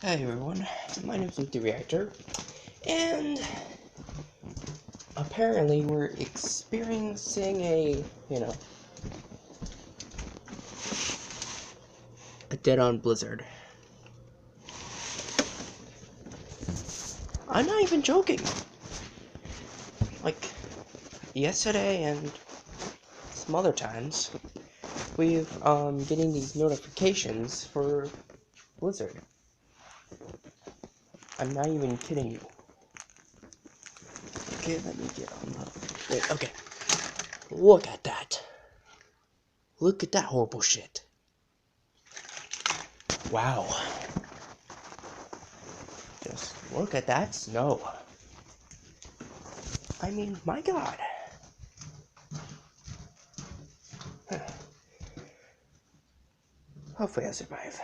Hi everyone, my name is the Reactor, and apparently we're experiencing a dead-on blizzard. I'm not even joking. Like, yesterday and some other times, we've, getting these notifications for blizzard. I'm not even kidding you. Okay, let me get on the... Wait, okay. Look at that. Look at that horrible shit. Wow. Just look at that snow. I mean, my God. Hopefully I survive.